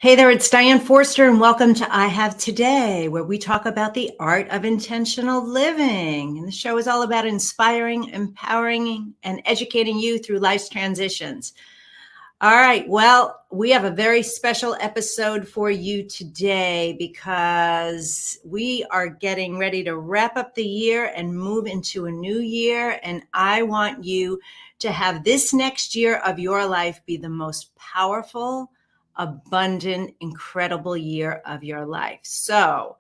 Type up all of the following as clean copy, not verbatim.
Hey there, it's Diane Forster, and welcome to I Have Today, where we talk about the art of intentional living. And the show is all about inspiring, empowering, and educating you through life's transitions. All right, well, we have a very special episode for you today because we are getting ready to wrap up the year and move into a new year. And I want you to have this next year of your life be the most powerful, abundant, incredible year of your life. So,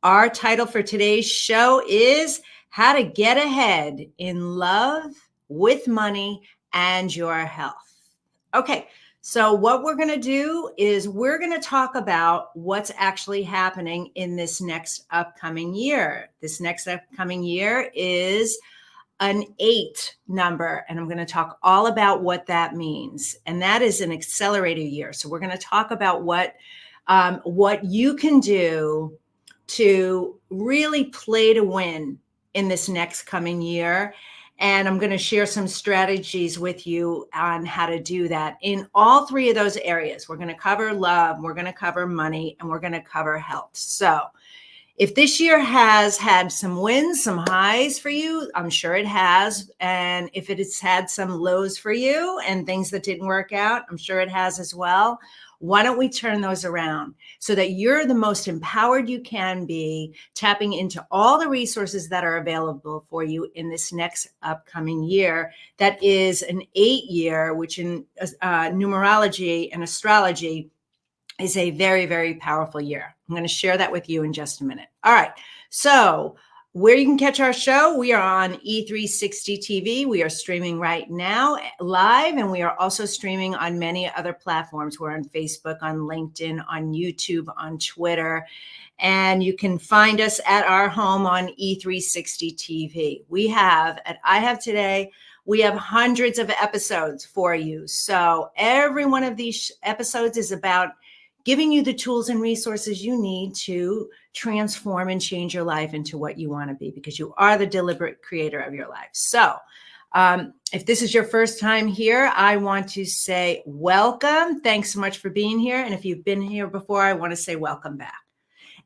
our title for today's show is How to Get Ahead in Love, with Money, and Your Health. Okay, so what we're going to do is we're going to talk about what's actually happening in this next upcoming year. This next upcoming year is an 8 number, and I'm going to talk all about what that means. And that is an accelerator year. So we're going to talk about what you can do to really play to win in this next coming year. And I'm going to share some strategies with you on how to do that in all 3 of those areas. We're going to cover love, we're going to cover money, and we're going to cover health. So if this year has had some wins, some highs for you, I'm sure it has. And if it has had some lows for you and things that didn't work out, I'm sure it has as well. Why don't we turn those around so that you're the most empowered you can be, tapping into all the resources that are available for you in this next upcoming year. That is an 8 year, which in numerology and astrology is a very, very powerful year. I'm going to share that with you in just a minute. All right. So where you can catch our show, we are on E360 TV. We are streaming right now live, and we are also streaming on many other platforms. We're on Facebook, on LinkedIn, on YouTube, on Twitter, and you can find us at our home on E360 TV. We have, at I Have Today, we have hundreds of episodes for you. So every one of these episodes is about giving you the tools and resources you need to transform and change your life into what you want to be, because you are the deliberate creator of your life. So if this is your first time here, I want to say welcome. Thanks so much for being here. And if you've been here before, I want to say welcome back.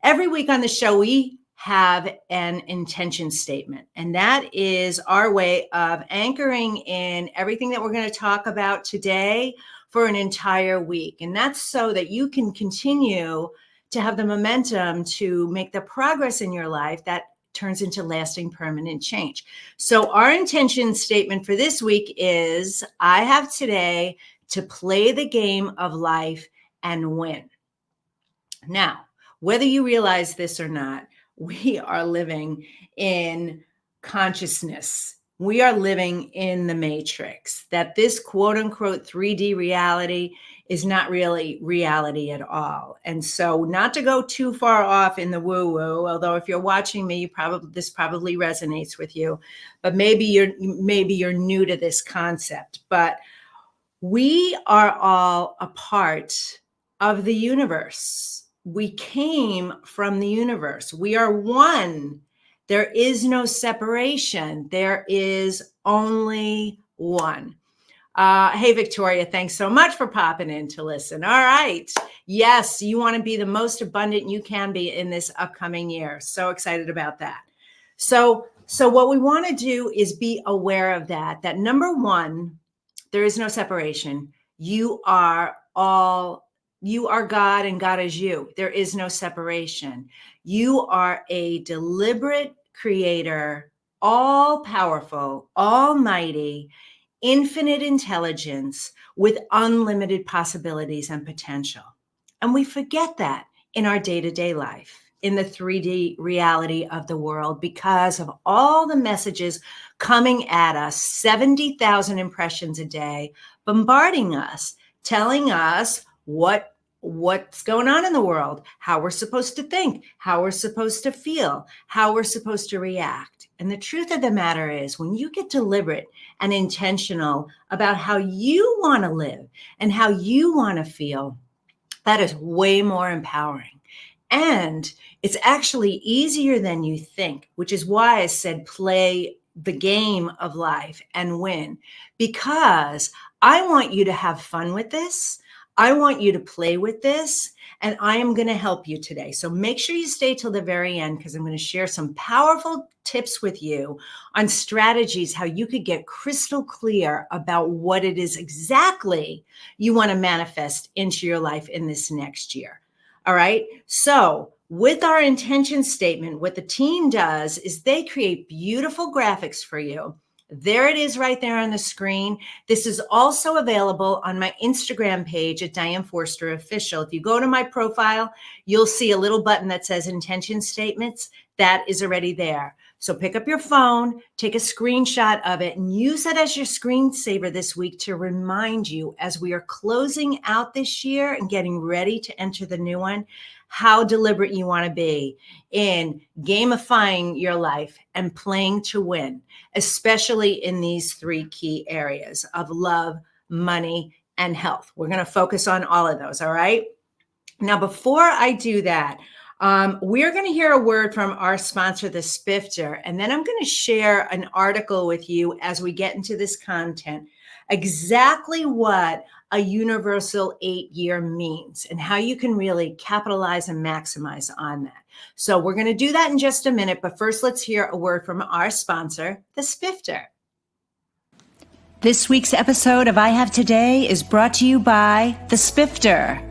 Every week on the show, we have an intention statement, and that is our way of anchoring in everything that we're going to talk about today for an entire week. And that's so that you can continue to have the momentum to make the progress in your life that turns into lasting, permanent change. So our intention statement for this week is, I have today to play the game of life and win. Now, whether you realize this or not, we are living in consciousness. We are living in the matrix, that this quote unquote 3D reality is not really reality at all. And so, not to go too far off in the woo-woo, although if you're watching me, this probably resonates with you, but maybe you're new to this concept. But we are all a part of the universe. We came from the universe. We are one. There is no separation. There is only one. Hey, Victoria, thanks so much for popping in to listen. All right. Yes, you want to be the most abundant you can be in this upcoming year. So excited about that. So what we want to do is be aware of that number one, there is no separation. You are God and God is you. There is no separation. You are a deliberate creator, all powerful, almighty, infinite intelligence with unlimited possibilities and potential. And we forget that in our day-to-day life, in the 3D reality of the world, because of all the messages coming at us, 70,000 impressions a day, bombarding us, telling us what's going on in the world, how we're supposed to think, how we're supposed to feel, how we're supposed to react. And the truth of the matter is, when you get deliberate and intentional about how you want to live and how you want to feel, that is way more empowering. And it's actually easier than you think, which is why I said play the game of life and win, because I want you to have fun with this. I want you to play with this, and I am going to help you today. So make sure you stay till the very end, because I'm going to share some powerful tips with you on strategies, how you could get crystal clear about what it is exactly you want to manifest into your life in this next year. All right. So with our intention statement, what the team does is they create beautiful graphics for you. There it is right there on the screen. This is also available on my Instagram page at Diane Forster Official. If you go to my profile, you'll see a little button that says intention statements. That is already there. So pick up your phone, take a screenshot of it, and use that as your screensaver this week to remind you, as we are closing out this year and getting ready to enter the new one, how deliberate you want to be in gamifying your life and playing to win, especially in these three key areas of love, money, and health. We're going to focus on all of those. All right. Now, before I do that, we're going to hear a word from our sponsor, the Spifter, and then I'm going to share an article with you as we get into this content, exactly what a universal 8-year means and how you can really capitalize and maximize on that. So we're going to do that in just a minute, but first let's hear a word from our sponsor, the Spifter. This week's episode of I Have Today is brought to you by the Spifter.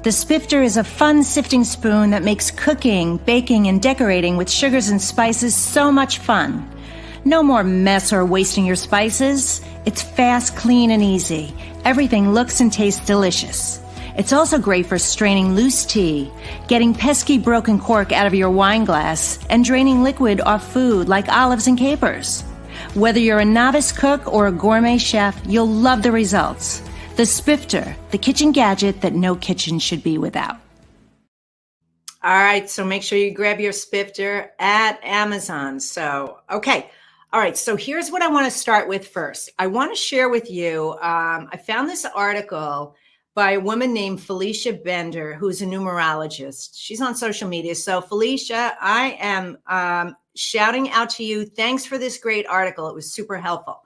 The Spifter is a fun sifting spoon that makes cooking, baking, and decorating with sugars and spices so much fun. No more mess or wasting your spices. It's fast, clean, and easy. Everything looks and tastes delicious. It's also great for straining loose tea, getting pesky broken cork out of your wine glass, and draining liquid off food like olives and capers. Whether you're a novice cook or a gourmet chef, you'll love the results. The Spifter, the kitchen gadget that no kitchen should be without. All right, so make sure you grab your Spifter at Amazon. So, okay. All right, so here's what I want to start with first. I want to share with you, I found this article by a woman named Felicia Bender, who's a numerologist. She's on social media. So Felicia, I am shouting out to you. Thanks for this great article. It was super helpful.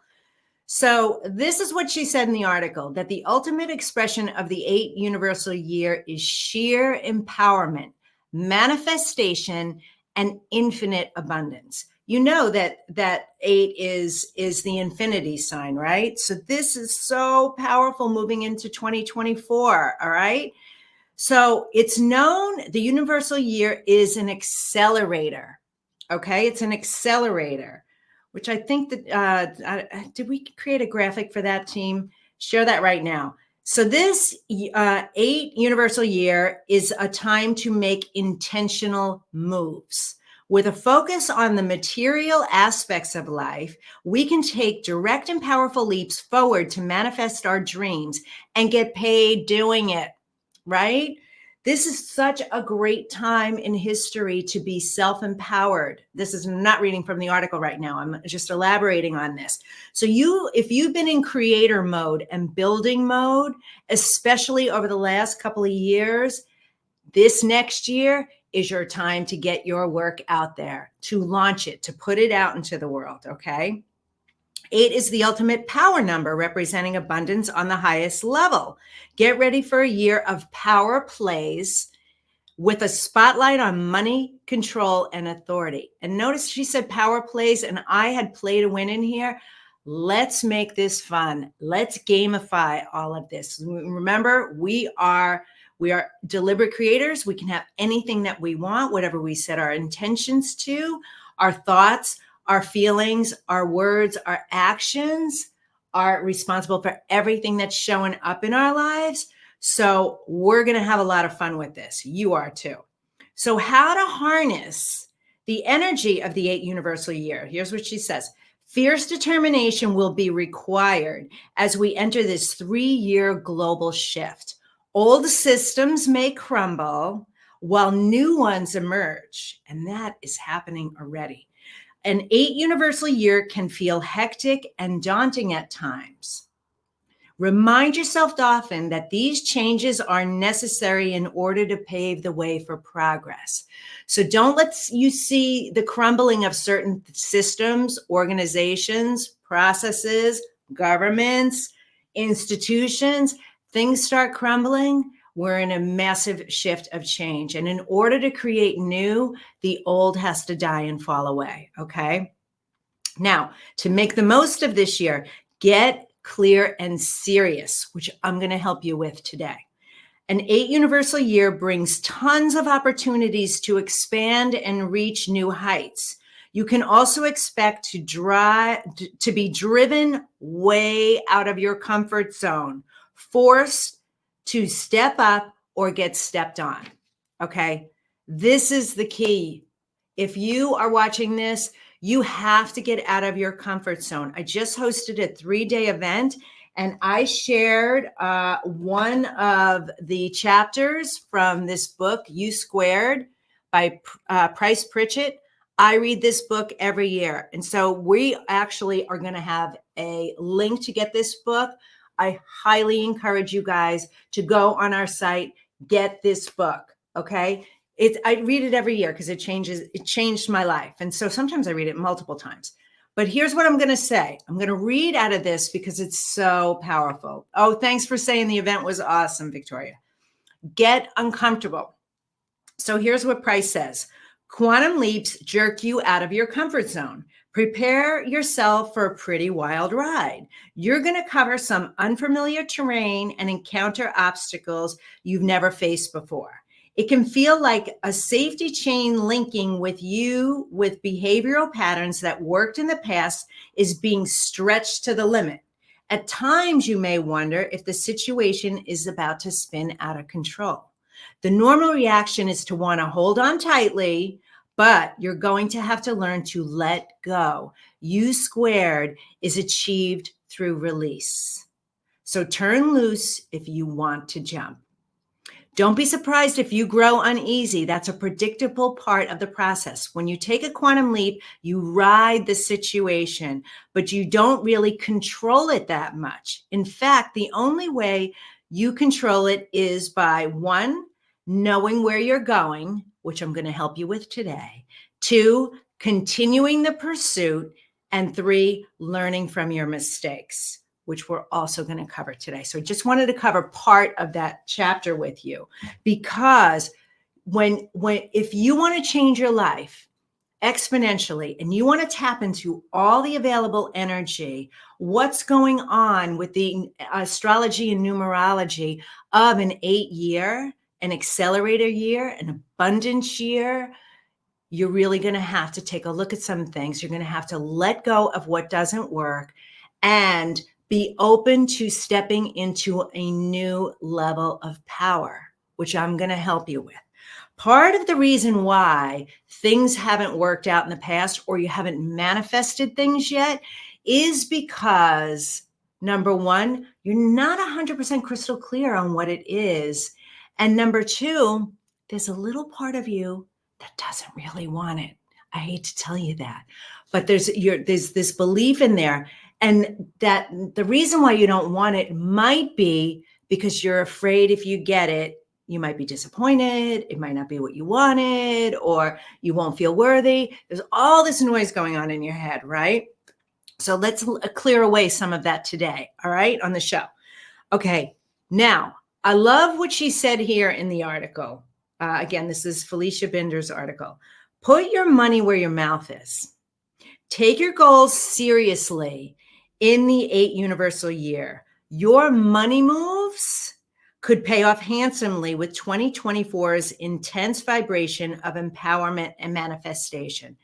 So this is what she said in the article, that the ultimate expression of the 8 universal year is sheer empowerment, manifestation, and infinite abundance. You know that 8 is the infinity sign, right? So this is so powerful moving into 2024, all right? So it's known, the universal year is an accelerator, okay? It's an accelerator, which I think that, did we create a graphic for that, team? Share that right now. So this 8 universal year is a time to make intentional moves. With a focus on the material aspects of life, we can take direct and powerful leaps forward to manifest our dreams and get paid doing it, right? This is such a great time in history to be self-empowered. This is not reading from the article right now. I'm just elaborating on this. So if you've been in creator mode and building mode, especially over the last couple of years, this next year is your time to get your work out there, to launch it, to put it out into the world, okay? 8 is the ultimate power number, representing abundance on the highest level. Get ready for a year of power plays with a spotlight on money, control, and authority. And notice she said power plays, and I had play to win in here. Let's make this fun. Let's gamify all of this. Remember, we are deliberate creators. We can have anything that we want, whatever we set our intentions to, our thoughts, our feelings, our words, our actions are responsible for everything that's showing up in our lives. So we're going to have a lot of fun with this. You are too. So how to harness the energy of the 8 universal year. Here's what she says. Fierce determination will be required as we enter this 3-year global shift. Old systems may crumble while new ones emerge, and that is happening already. An 8 universal year can feel hectic and daunting at times. Remind yourself often that these changes are necessary in order to pave the way for progress. So don't let you see the crumbling of certain systems, organizations, processes, governments, institutions. things start crumbling, we're in a massive shift of change. And in order to create new, the old has to die and fall away. Okay. Now, to make the most of this year, get clear and serious, which I'm going to help you with today. An 8 universal year brings tons of opportunities to expand and reach new heights. You can also expect to be driven way out of your comfort zone, forced to step up or get stepped on. Okay. This is the key. If you are watching this, you have to get out of your comfort zone. I just hosted a 3-day event and I shared one of the chapters from this book, U Squared by Price Pritchett. I read this book every year. And so we actually are going to have a link to get this book. I highly encourage you guys to go on our site, get this book. Okay. I read it every year because it changed my life. And so sometimes I read it multiple times. But here's what I'm going to say. I'm going to read out of this because it's so powerful. Oh, thanks for saying the event was awesome, Victoria. Get uncomfortable. So here's what Price says. Quantum leaps jerk you out of your comfort zone. Prepare yourself for a pretty wild ride. You're going to cover some unfamiliar terrain and encounter obstacles you've never faced before. It can feel like a safety chain linking with you with behavioral patterns that worked in the past is being stretched to the limit. At times, you may wonder if the situation is about to spin out of control. The normal reaction is to want to hold on tightly, but you're going to have to learn to let go. U squared is achieved through release. So turn loose if you want to jump. Don't be surprised if you grow uneasy. That's a predictable part of the process. When you take a quantum leap, you ride the situation, but you don't really control it that much. In fact, the only way you control it is by 1, knowing where you're going, which I'm going to help you with today. 2, continuing the pursuit. And 3, learning from your mistakes, which we're also going to cover today. So I just wanted to cover part of that chapter with you, because if you want to change your life exponentially and you want to tap into all the available energy, what's going on with the astrology and numerology of an 8-year, an accelerator year, an abundance year, you're really going to have to take a look at some things. You're going to have to let go of what doesn't work and be open to stepping into a new level of power, which I'm going to help you with. Part of the reason why things haven't worked out in the past or you haven't manifested things yet is because, number 1, you're not 100% crystal clear on what it is. And number 2, there's a little part of you that doesn't really want it. I hate to tell you that, but there's this belief in there. And that the reason why you don't want it might be because you're afraid if you get it, you might be disappointed. It might not be what you wanted, or you won't feel worthy. There's all this noise going on in your head, right? So let's clear away some of that today, all right, on the show. Okay, now, I love what she said here in the article. Again, this is Felicia Binder's article. Put your money where your mouth is. Take your goals seriously in the 8 universal year. Your money moves could pay off handsomely with 2024's intense vibration of empowerment and manifestation.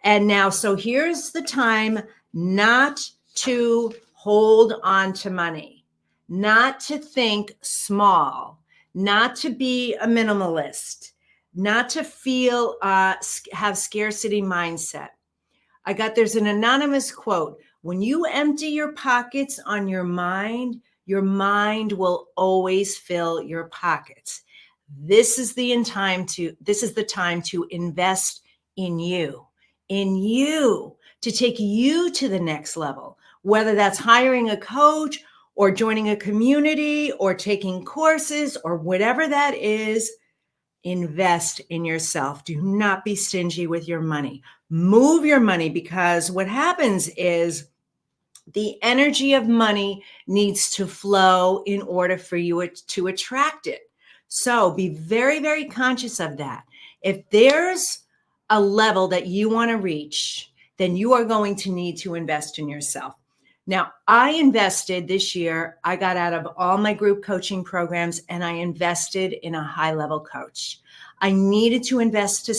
And now, so here's the time not to hold on to money, not to think small, not to be a minimalist, not to feel, have scarcity mindset. There's an anonymous quote. When you empty your pockets on your mind will always fill your pockets. This is the time to invest in you, to take you to the next level, whether that's hiring a coach or joining a community or taking courses or whatever that is. Invest in yourself. Do not be stingy with your money. Move your money, because what happens is The energy of money needs to flow in order for you to attract it. So be very, very conscious of that. If there's a level that you want to reach, then you are going to need to invest in yourself. Now, I invested this year, I got out of all my group coaching programs and I invested in a high level coach. I needed to invest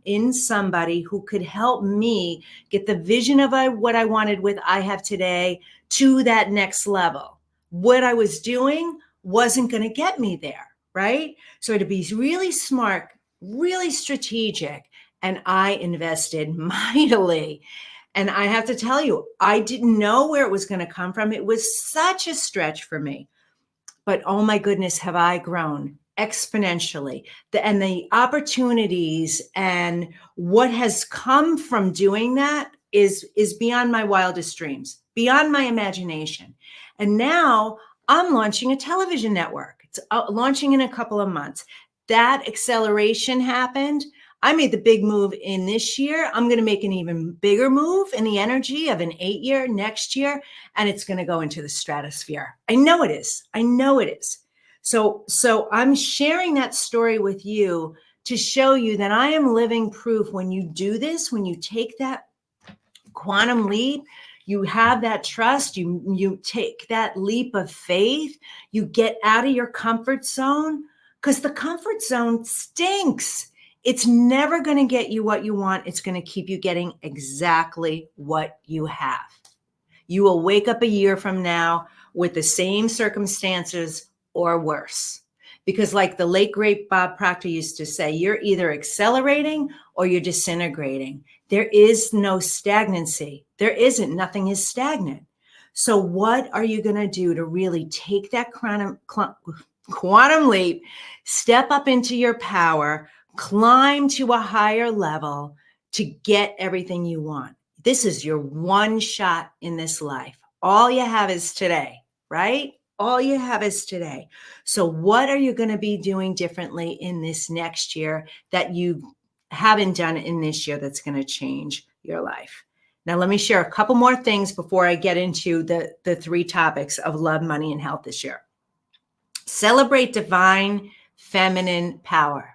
in somebody who could help me get the vision of what I wanted with I Have Today to that next level. What I was doing wasn't going to get me there, right? So to be really smart, really strategic, and I invested mightily. And I have to tell you, I didn't know where it was going to come from. It was such a stretch for me. But oh my goodness, have I grown exponentially. And the opportunities and what has come from doing that is beyond my wildest dreams, beyond my imagination. And now I'm launching a television network. It's launching in a couple of months. That acceleration happened. I made the big move in this year. I'm going to make an even bigger move in the energy of an 8-year next year, and it's going to go into the stratosphere. I know it is. I know it is. So I'm sharing that story with you to show you that I am living proof. When you do this, when you take that quantum leap, you have that trust, you take that leap of faith, you get out of your comfort zone, because the comfort zone stinks. It's never going to get you what you want. It's going to keep you getting exactly what you have. You will wake up a year from now with the same circumstances or worse. Because like the late great Bob Proctor used to say, you're either accelerating or you're disintegrating. There is no stagnancy. There isn't. Nothing is stagnant. So what are you going to do to really take that quantum leap, step up into your power, climb to a higher level to get everything you want? This is your one shot in this life. All you have is today, right? All you have is today. So what are you going to be doing differently in this next year that you haven't done in this year that's going to change your life? Now, let me share a couple more things before I get into the 3 topics of love, money, and health this year. Celebrate divine feminine power.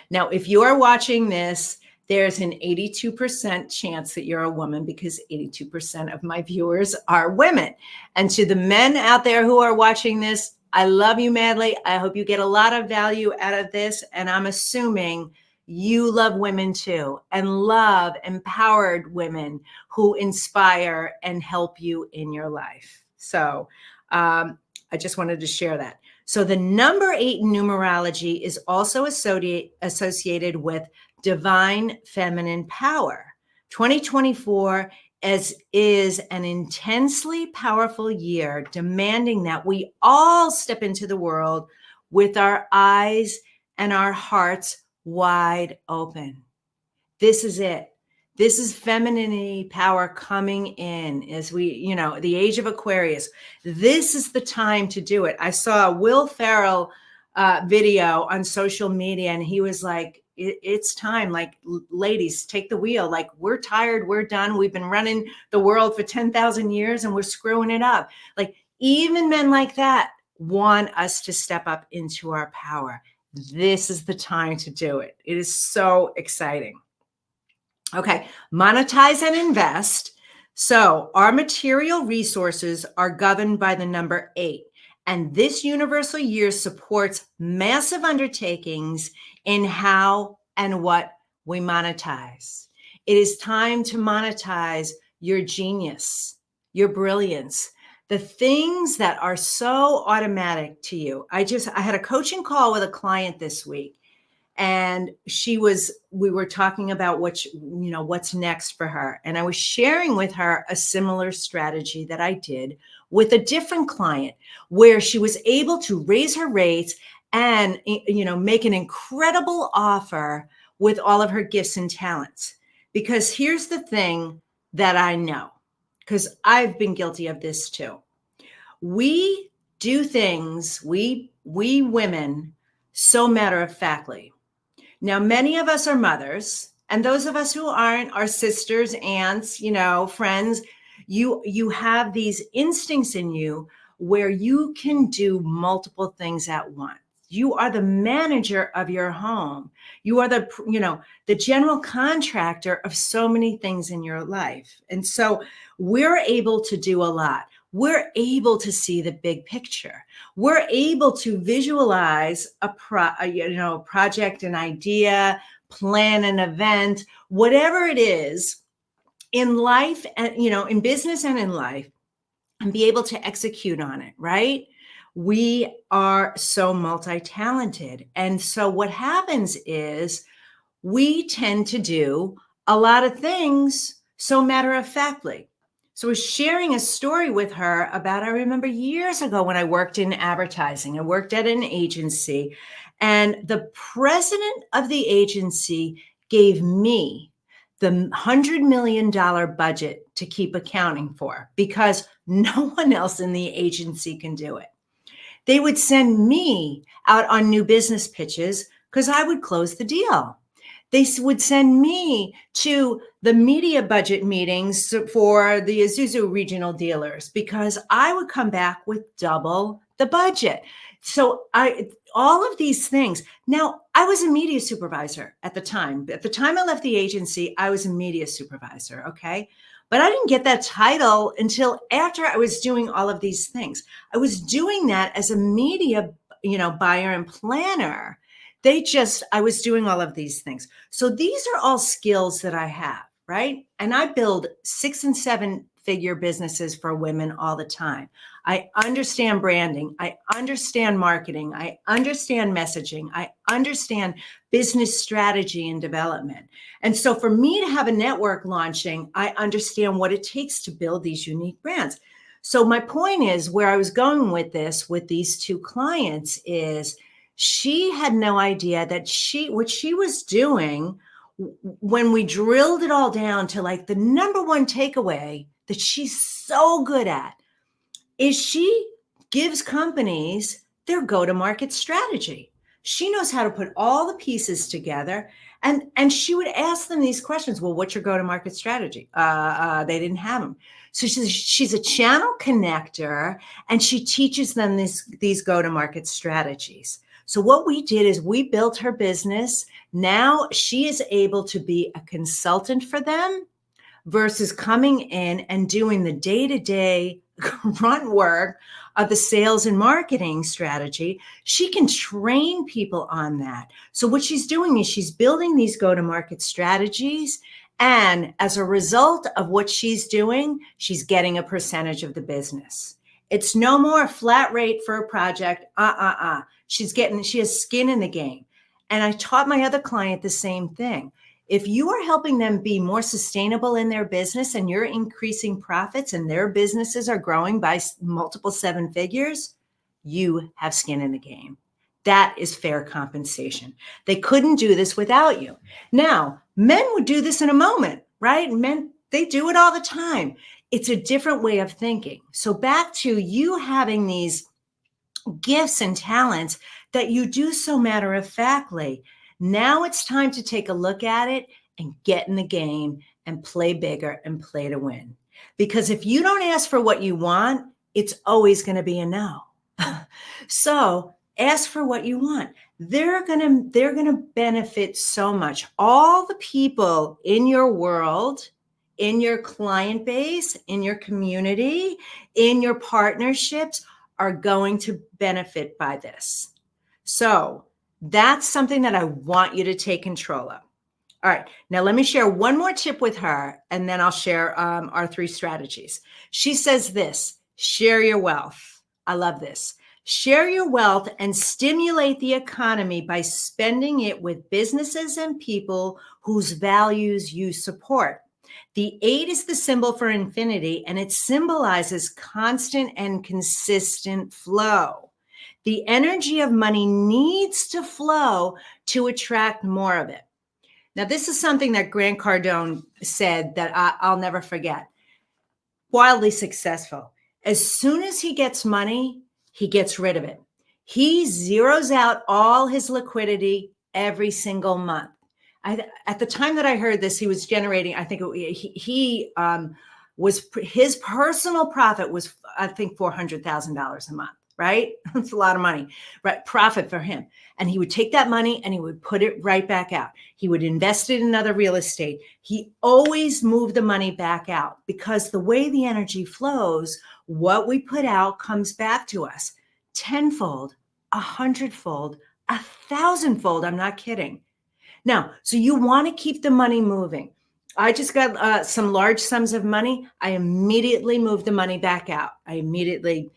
Now, if you are watching this, there's an 82% chance that you're a woman, because 82% of my viewers are women. And to the men out there who are watching this, I love you madly. I hope you get a lot of value out of this. And I'm assuming you love women too, and love empowered women who inspire and help you in your life. So I just wanted to share that. So the number 8 in numerology is also associated with divine feminine power. 2024 is an intensely powerful year, demanding that we all step into the world with our eyes and our hearts wide open. This is it. This is femininity power coming in as we, the age of Aquarius. This is the time to do it. I saw a Will Ferrell video on social media, and he was like, it's time. Like, ladies, take the wheel. Like, we're tired. We're done. We've been running the world for 10,000 years and we're screwing it up. Like, even men like that want us to step up into our power. This is the time to do it. It is so exciting. Okay, monetize and invest. So our material resources are governed by the number 8. And this universal year supports massive undertakings in how and what we monetize. It is time to monetize your genius, your brilliance, the things that are so automatic to you. I had a coaching call with a client this week. And we were talking about what's next for her. And I was sharing with her a similar strategy that I did with a different client, where she was able to raise her rates and, make an incredible offer with all of her gifts and talents. Because here's the thing that I know, because I've been guilty of this too. We do things, we women, so matter-of-factly. Now, many of us are mothers, and those of us who aren't are sisters, aunts, friends. You have these instincts in you where you can do multiple things at once. You are the manager of your home. You are the general contractor of so many things in your life. And so we're able to do a lot. We're able to see the big picture. We're able to visualize a project, an idea, plan an event, whatever it is in life and, in business and in life, and be able to execute on it, right? We are so multi-talented. And so what happens is we tend to do a lot of things so matter-of-factly. So I was sharing a story with her about, I remember years ago when I worked in advertising, I worked at an agency, and the president of the agency gave me the $100 million budget to keep accounting for because no one else in the agency can do it. They would send me out on new business pitches because I would close the deal. They would send me to the media budget meetings for the Isuzu regional dealers because I would come back with double the budget. So all of these things. Now, I was a media supervisor at the time. At the time I left the agency, I was a media supervisor, okay? But I didn't get that title until after I was doing all of these things. I was doing that as a media, buyer and planner. I was doing all of these things. So these are all skills that I have, right? And I build 6 and 7 figure businesses for women all the time. I understand branding. I understand marketing. I understand messaging. I understand business strategy and development. And so for me to have a network launching, I understand what it takes to build these unique brands. So my point is, where I was going with this, with these 2 clients, is she had no idea that what she was doing, when we drilled it all down to like the number one takeaway that she's so good at, is she gives companies their go-to-market strategy. She knows how to put all the pieces together, and she would ask them these questions. Well, what's your go-to-market strategy? They didn't have them. So she's a channel connector, and she teaches them these go-to-market strategies. So what we did is we built her business. Now she is able to be a consultant for them versus coming in and doing the day-to-day grunt work of the sales and marketing strategy. She can train people on that. So what she's doing is she's building these go-to-market strategies. And as a result of what she's doing, she's getting a percentage of the business. It's no more flat rate for a project. She has skin in the game. And I taught my other client the same thing. If you are helping them be more sustainable in their business and you're increasing profits and their businesses are growing by multiple 7 figures, you have skin in the game. That is fair compensation. They couldn't do this without you. Now, men would do this in a moment, right? Men, they do it all the time. It's a different way of thinking. So back to you having these gifts and talents that you do so matter-of-factly. Now it's time to take a look at it and get in the game and play bigger and play to win. Because if you don't ask for what you want, it's always going to be a no. So ask for what you want. They're going to benefit so much. All the people in your world, in your client base, in your community, in your partnerships are going to benefit by this. So that's something that I want you to take control of. All right. Now let me share one more tip with her, and then I'll share our 3 strategies. She says this: share your wealth. I love this. Share your wealth and stimulate the economy by spending it with businesses and people whose values you support. The 8 is the symbol for infinity, and it symbolizes constant and consistent flow. The energy of money needs to flow to attract more of it. Now, this is something that Grant Cardone said that I'll never forget. Wildly successful. As soon as he gets money, he gets rid of it. He zeroes out all his liquidity every single month. At the time that I heard this, he was generating, I think he his personal profit was, I think, $400,000 a month, right? That's a lot of money, right? Profit for him. And he would take that money and he would put it right back out. He would invest it in other real estate. He always moved the money back out, because the way the energy flows, what we put out comes back to us tenfold, 100-fold, 1,000-fold. I'm not kidding. Now, so you want to keep the money moving. I just got some large sums of money. I immediately moved the money back out. I immediately,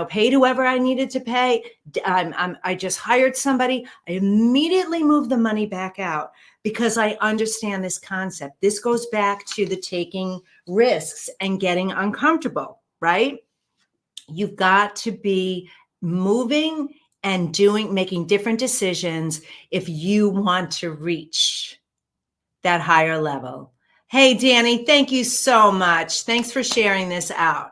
paid whoever I needed to pay. I just hired somebody. I immediately moved the money back out, because I understand this concept. This goes back to the taking risks and getting uncomfortable, right? You've got to be moving and making different decisions if you want to reach that higher level. Hey, Danny, thank you so much. Thanks for sharing this out.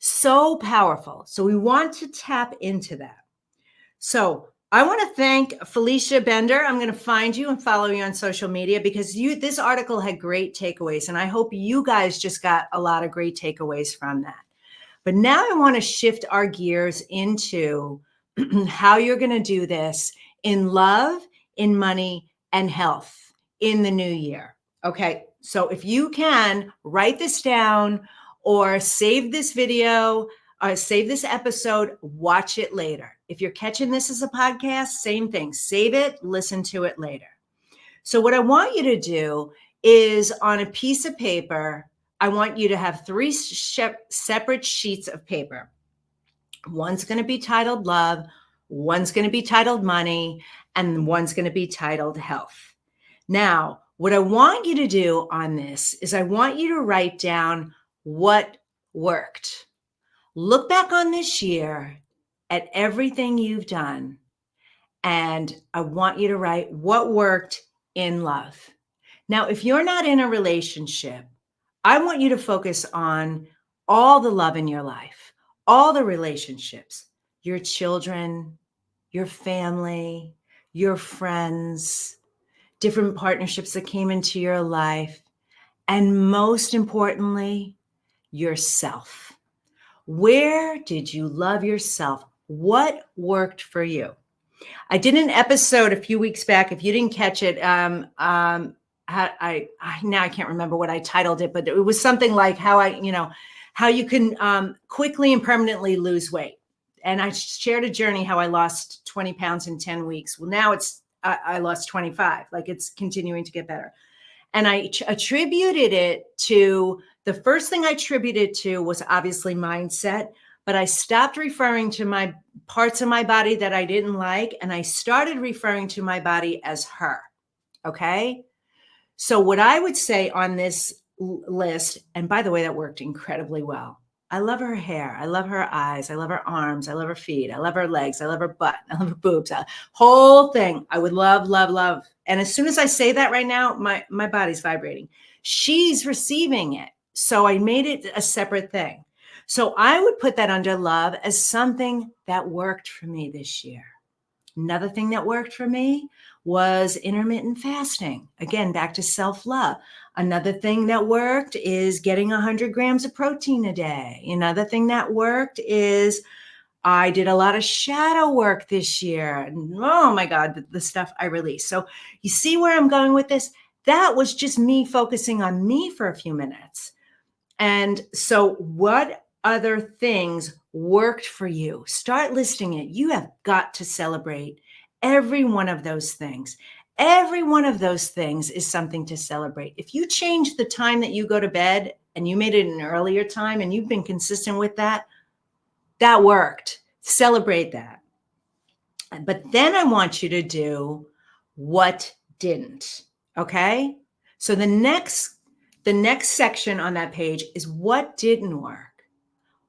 So powerful. So we want to tap into that. So I want to thank Felicia Bender. I'm going to find you and follow you on social media, because this article had great takeaways, and I hope you guys just got a lot of great takeaways from that. But now I want to shift our gears into how you're going to do this in love, in money, and health in the new year. Okay, so if you can, write this down or save this video, save this episode, watch it later. If you're catching this as a podcast, same thing. Save it, listen to it later. So what I want you to do is, on a piece of paper, I want you to have 3 separate sheets of paper. One's going to be titled love, one's going to be titled money, and one's going to be titled health. Now, what I want you to do on this is I want you to write down what worked. Look back on this year at everything you've done, and I want you to write what worked in love. Now, if you're not in a relationship, I want you to focus on all the love in your life, all the relationships, your children, your family, your friends, different partnerships that came into your life, and most importantly, yourself. Where did you love yourself? What worked for you? I did an episode a few weeks back. If you didn't catch it, now I can't remember what I titled it, but it was something like how you can quickly and permanently lose weight. And I shared a journey how I lost 20 pounds in 10 weeks. Well, now I lost 25, like it's continuing to get better. And I attributed it to, the first thing I attributed to was obviously mindset, but I stopped referring to my parts of my body that I didn't like. And I started referring to my body as her. Okay. So what I would say on this list, and by the way, that worked incredibly well. I love her hair. I love her eyes. I love her arms. I love her feet. I love her legs. I love her butt. I love her boobs. Whole thing. I would love, love, love. And as soon as I say that right now, my body's vibrating. She's receiving it. So I made it a separate thing. So I would put that under love as something that worked for me this year. Another thing that worked for me was intermittent fasting. Again, back to self-love. Another thing that worked is getting 100 grams of protein a day. Another thing that worked is I did a lot of shadow work this year. And oh my God, the stuff I released. So you see where I'm going with this? That was just me focusing on me for a few minutes. And so what other things worked for you? Start listing it. You have got to celebrate every one of those things. Every one of those things is something to celebrate. If you change the time that you go to bed and you made it an earlier time and you've been consistent with that, that worked. Celebrate that. But then I want you to do what didn't. Okay? So the next section on that page is what didn't work.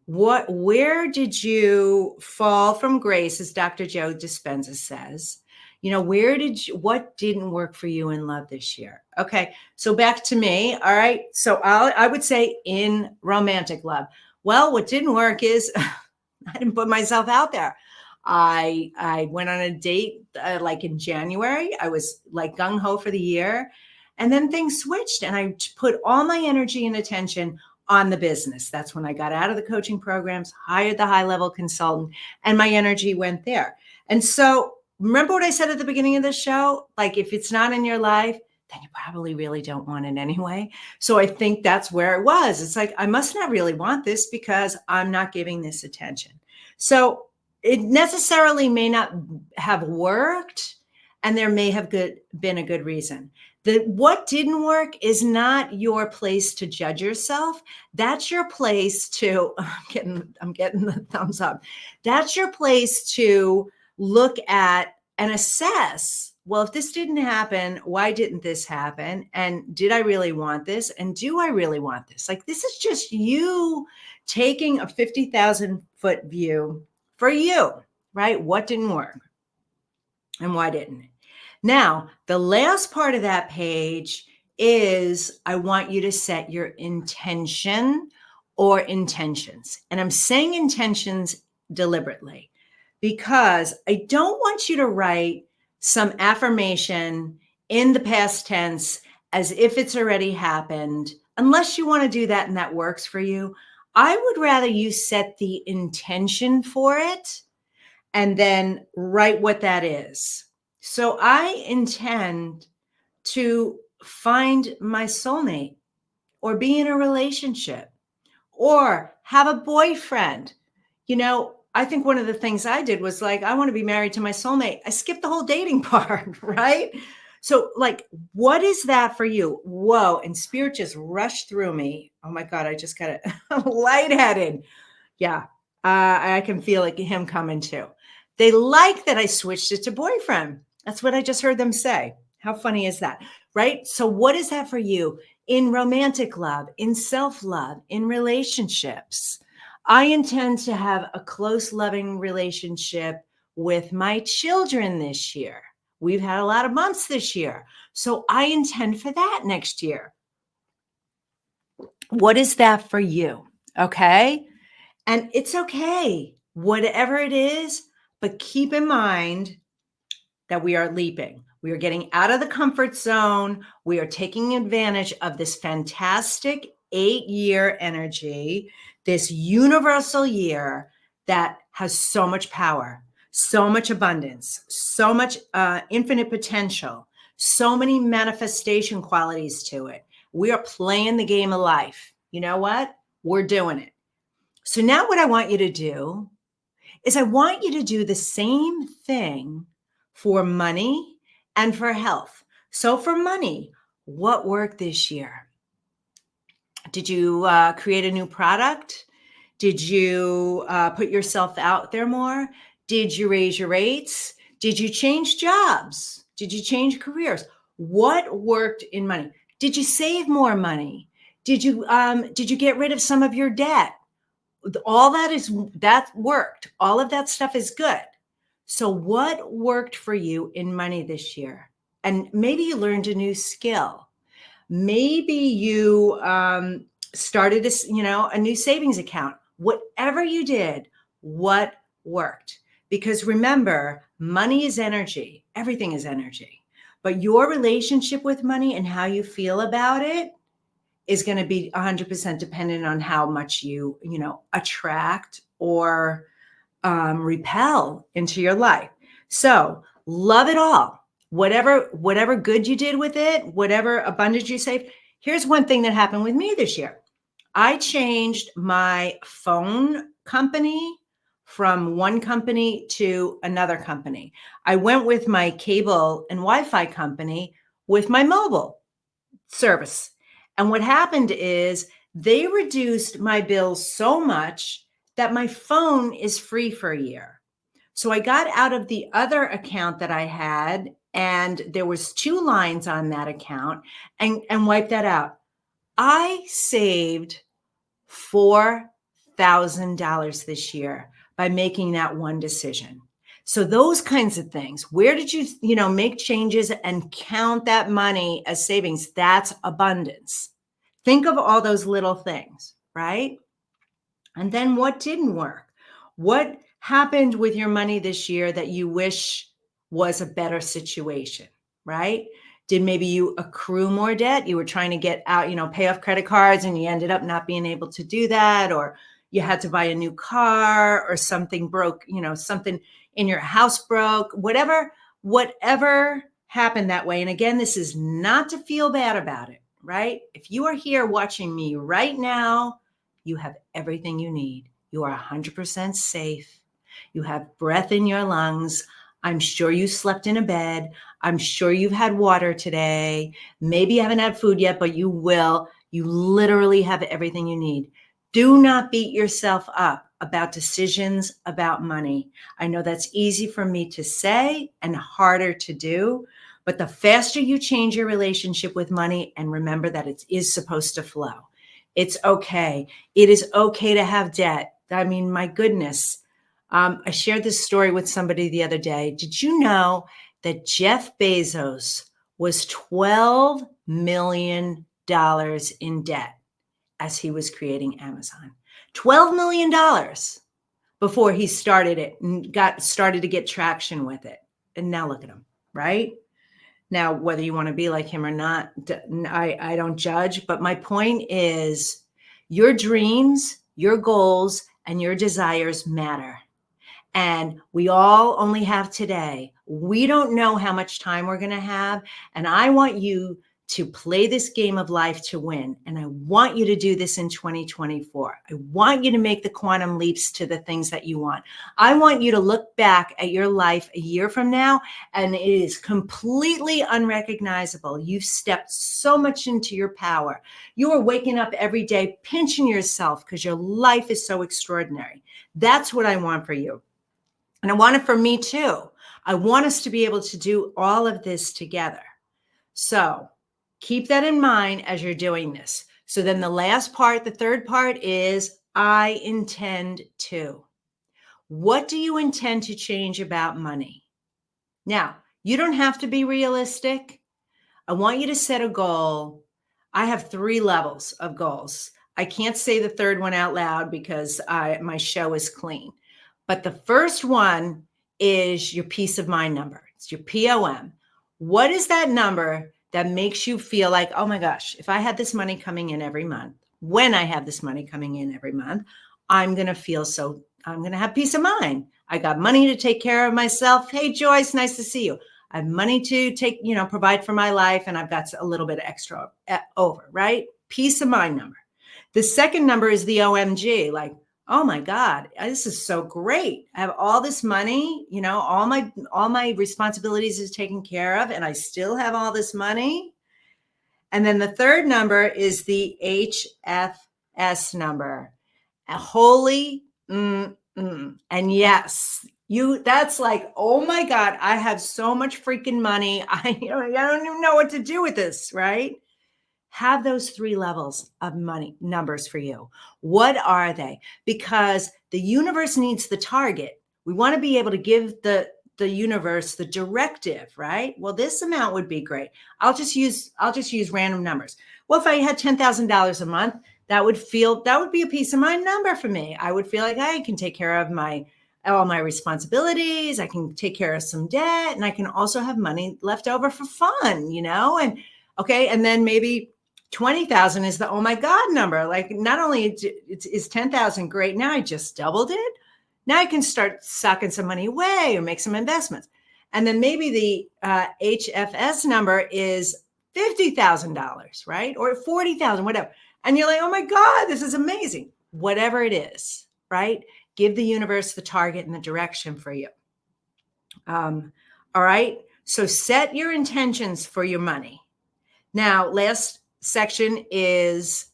Where did you fall from grace, as Dr. Joe Dispenza says? What didn't work for you in love this year? Okay, so back to me. All right, so I would say in romantic love. Well, what didn't work is I didn't put myself out there. I went on a date like in January. I was like gung-ho for the year. And then things switched and I put all my energy and attention on the business. That's when I got out of the coaching programs, hired the high level consultant, and my energy went there. And so, remember what I said at the beginning of the show? Like, if it's not in your life, then you probably really don't want it anyway. So I think that's where it was. It's like, I must not really want this because I'm not giving this attention. So it necessarily may not have worked, and there may have been a good reason. What didn't work is not your place to judge yourself. That's your place to, I'm getting the thumbs up. That's your place to look at and assess, well, if this didn't happen, why didn't this happen? And did I really want this? And do I really want this? Like, this is just you taking a 50,000 foot view for you, right? What didn't work and why didn't it? Now, the last part of that page is I want you to set your intention or intentions. And I'm saying intentions deliberately because I don't want you to write some affirmation in the past tense as if it's already happened, unless you want to do that and that works for you. I would rather you set the intention for it and then write what that is. So I intend to find my soulmate or be in a relationship or have a boyfriend. You know, I think one of the things I did was like, I want to be married to my soulmate. I skipped the whole dating part, right? So like, what is that for you? Whoa. And spirit just rushed through me. Oh my God, I just got it lightheaded. Yeah, I can feel like him coming too. They like that I switched it to boyfriend. That's what I just heard them say. How funny is that? Right? So what is that for you in romantic love, in self-love, in relationships? I intend to have a close, loving relationship with my children this year. We've had a lot of months this year. So I intend for that next year. What is that for you? Okay. And it's okay, whatever it is, but keep in mind that we are leaping. We are getting out of the comfort zone. We are taking advantage of this fantastic 8-year energy, this universal year that has so much power, so much abundance, so much infinite potential, so many manifestation qualities to it. We are playing the game of life. You know what? We're doing it. So now what I want you to do is I want you to do the same thing for money and for health. So for money, what worked this year? Did you create a new product? Did you put yourself out there more? Did you raise your rates? Did you change jobs? Did you change careers? What worked in money? Did you save more money? Did you get rid of some of your debt? All that worked. All of that stuff is good. So what worked for you in money this year? And maybe you learned a new skill. Maybe you started a new savings account. Whatever you did, what worked? Because remember, money is energy. Everything is energy. But your relationship with money and how you feel about it is going to be 100% dependent on how much you attract or repel into your life. So love it all. Whatever good you did with it, whatever abundance you saved. Here's one thing that happened with me this year. I changed my phone company from one company to another company. I went with my cable and Wi-Fi company with my mobile service. And what happened is they reduced my bills so much that my phone is free for a year. So I got out of the other account that I had, and there was 2 lines on that account, and wiped that out. I saved $4,000 this year by making that one decision. So those kinds of things, where did you make changes and count that money as savings? That's abundance. Think of all those little things, right? And then what didn't work? What happened with your money this year that you wish was a better situation, right? Did maybe you accrue more debt? You were trying to get out, pay off credit cards and you ended up not being able to do that, or you had to buy a new car, or something broke, something in your house broke, whatever happened that way. And again, this is not to feel bad about it, right? If you are here watching me right now, you have everything you need. You are 100% safe. You have breath in your lungs. I'm sure you slept in a bed. I'm sure you've had water today. Maybe you haven't had food yet, but you will. You literally have everything you need. Do not beat yourself up about decisions about money. I know that's easy for me to say and harder to do, but the faster you change your relationship with money, and remember that it is supposed to flow. It's okay. It is okay to have debt. I mean, my goodness. I shared this story with somebody the other day. Did you know that Jeff Bezos was $12 million in debt as he was creating Amazon? $12 million before he started it and started to get traction with it. And now look at him, right? Now, whether you want to be like him or not, I don't judge. But my point is, your dreams, your goals, and your desires matter. And we all only have today. We don't know how much time we're going to have. And I want you to play this game of life to win. And I want you to do this in 2024. I want you to make the quantum leaps to the things that you want. I want you to look back at your life a year from now, and it is completely unrecognizable. You've stepped so much into your power. You are waking up every day pinching yourself because your life is so extraordinary. That's what I want for you. And I want it for me too. I want us to be able to do all of this together. So keep that in mind as you're doing this. So then the last part, the third part is, I intend to. What do you intend to change about money? Now, you don't have to be realistic. I want you to set a goal. I have 3 levels of goals. I can't say the third one out loud because my show is clean. But the first one is your peace of mind number. It's your POM. What is that number that makes you feel like, oh my gosh, if I had this money coming in every month, when I have this money coming in every month, I'm going to have peace of mind. I got money to take care of myself. Hey, Joyce, nice to see you. I have money to provide for my life, and I've got a little bit extra over, right? Peace of mind number. The second number is the OMG, like, oh my God, this is so great. I have all this money, all my responsibilities is taken care of, and I still have all this money. And then the third number is the HFS number. Holy, and yes, that's like, oh my God, I have so much freaking money. I don't even know what to do with this, right? Have those 3 levels of money numbers for you. What are they? Because the universe needs the target. We want to be able to give the universe the directive, right? Well, this amount would be great. I'll just use random numbers. Well, if I had $10,000 a month, that would be a peace of mind number for me. I would feel like I can take care of all my responsibilities. I can take care of some debt, and I can also have money left over for fun, and okay. And then maybe 20,000 is the, oh my God number. Like, not only is 10,000 great, now I just doubled it. Now I can start sucking some money away or make some investments. And then maybe the HFS number is $50,000, right? Or 40,000, whatever. And you're like, oh my God, this is amazing. Whatever it is, right? Give the universe the target and the direction for you. All right. So set your intentions for your money. Now, last section is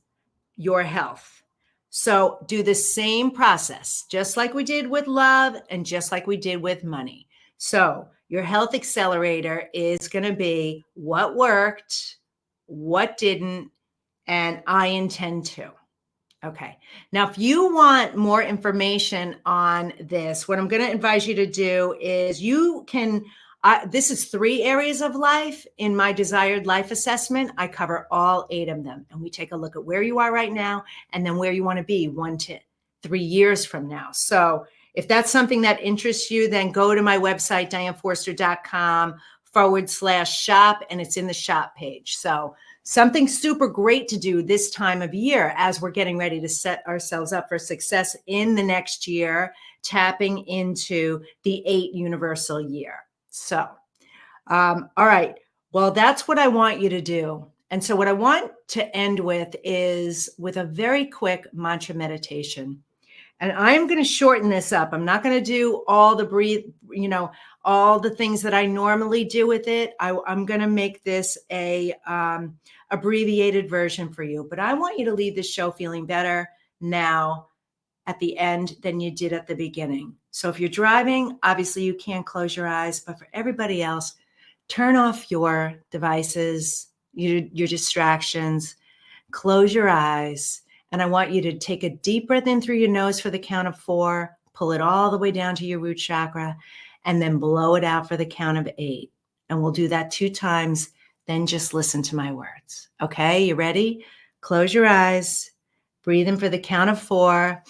your health. So do the same process, just like we did with love and just like we did with money. So your health accelerator is going to be what worked, what didn't, and I intend to. Okay. Now, if you want more information on this, what I'm going to advise you to do is this is 3 areas of life. In my desired life assessment, I cover all 8 of them. And we take a look at where you are right now and then where you want to be 1 to 3 years from now. So if that's something that interests you, then go to my website, dianeforster.com @dianeforster.com/shop, and it's in the shop page. So something super great to do this time of year as we're getting ready to set ourselves up for success in the next year, tapping into the 8 universal year. So, all right. Well, that's what I want you to do. And so what I want to end with is with a very quick mantra meditation. And I'm going to shorten this up. I'm not going to do all the all the things that I normally do with it. I'm going to make this a abbreviated version for you. But I want you to leave the show feeling better now at the end than you did at the beginning. So if you're driving, obviously you can't close your eyes. But for everybody else, turn off your devices, your distractions, close your eyes. And I want you to take a deep breath in through your nose for the count of 4, pull it all the way down to your root chakra, and then blow it out for the count of 8. And we'll do that 2 times. Then just listen to my words. Okay, you ready? Close your eyes, breathe in for the count of 4,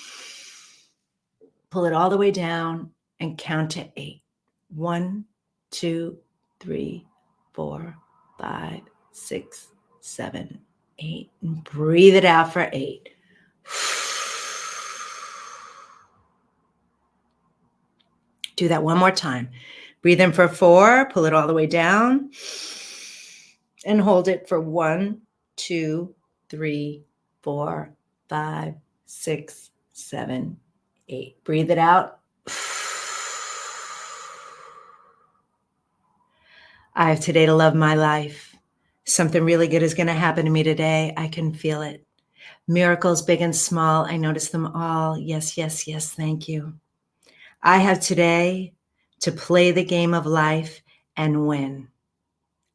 pull it all the way down, and count to 8. 1, 2, 3, 4, 5, 6, 7, 8. And breathe it out for 8. Do that one more time. Breathe in for 4, pull it all the way down, and hold it for 1, 2, 3, 4, 5, 6, 7, 8. Breathe it out. I have today to love my life. Something really good is going to happen to me today. I can feel it. Miracles, big and small, I notice them all. Yes, yes, yes, thank you. I have today to play the game of life and win.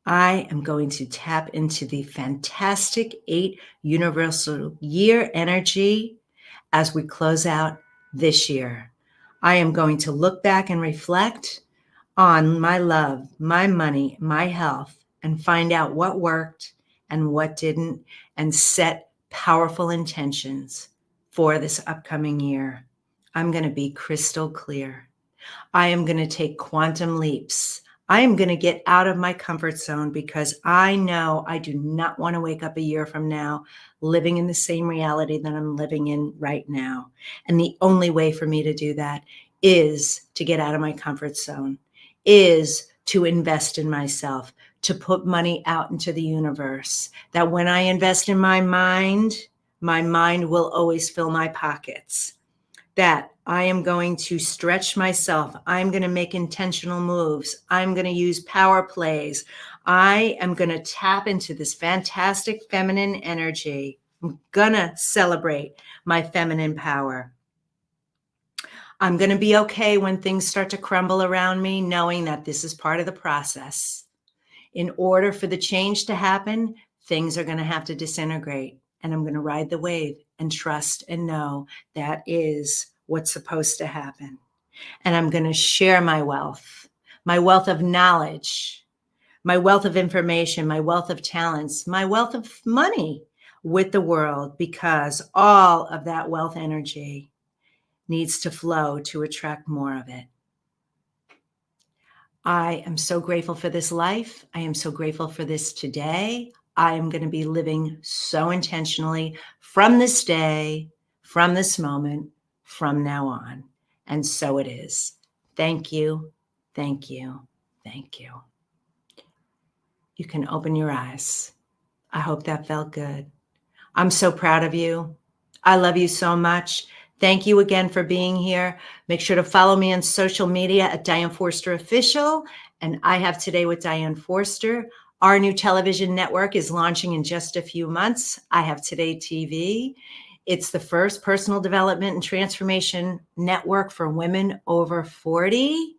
I am going to tap into the fantastic 8 universal year energy as we close out this year. I am going to look back and reflect on my love, my money, my health, and find out what worked and what didn't, and set powerful intentions for this upcoming year. I'm going to be crystal clear. I am going to take quantum leaps. I am going to get out of my comfort zone because I know I do not want to wake up a year from now living in the same reality that I'm living in right now. And the only way for me to do that is to get out of my comfort zone, is to invest in myself, to put money out into the universe. That when I invest in my mind will always fill my pockets. That I am going to stretch myself. I'm going to make intentional moves. I'm going to use power plays. I am going to tap into this fantastic feminine energy. I'm going to celebrate my feminine power. I'm going to be okay when things start to crumble around me, knowing that this is part of the process. In order for the change to happen, things are going to have to disintegrate. And I'm going to ride the wave and trust and know that is what's supposed to happen. And I'm going to share my wealth of knowledge, my wealth of information, my wealth of talents, my wealth of money with the world, because all of that wealth energy needs to flow to attract more of it. I am so grateful for this life. I am so grateful for this today. I am going to be living so intentionally from this day, from this moment, from now on. And so it is. Thank you. Thank you. Thank you. You can open your eyes. I hope that felt good. I'm so proud of you. I love you so much. Thank you again for being here. Make sure to follow me on social media at Diane Forster Official. And I Have Today with Diane Forster. Our new television network is launching in just a few months. I Have Today TV. It's the first personal development and transformation network for women over 40.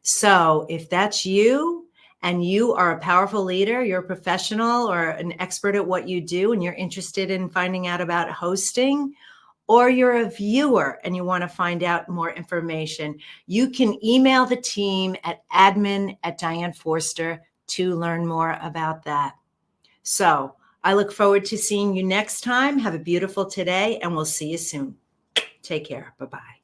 So if that's you and you are a powerful leader, you're a professional or an expert at what you do, and you're interested in finding out about hosting, or you're a viewer and you want to find out more information, you can email the team at admin@DianeForster to learn more about that. So I look forward to seeing you next time. Have a beautiful today, and we'll see you soon. Take care. Bye-bye.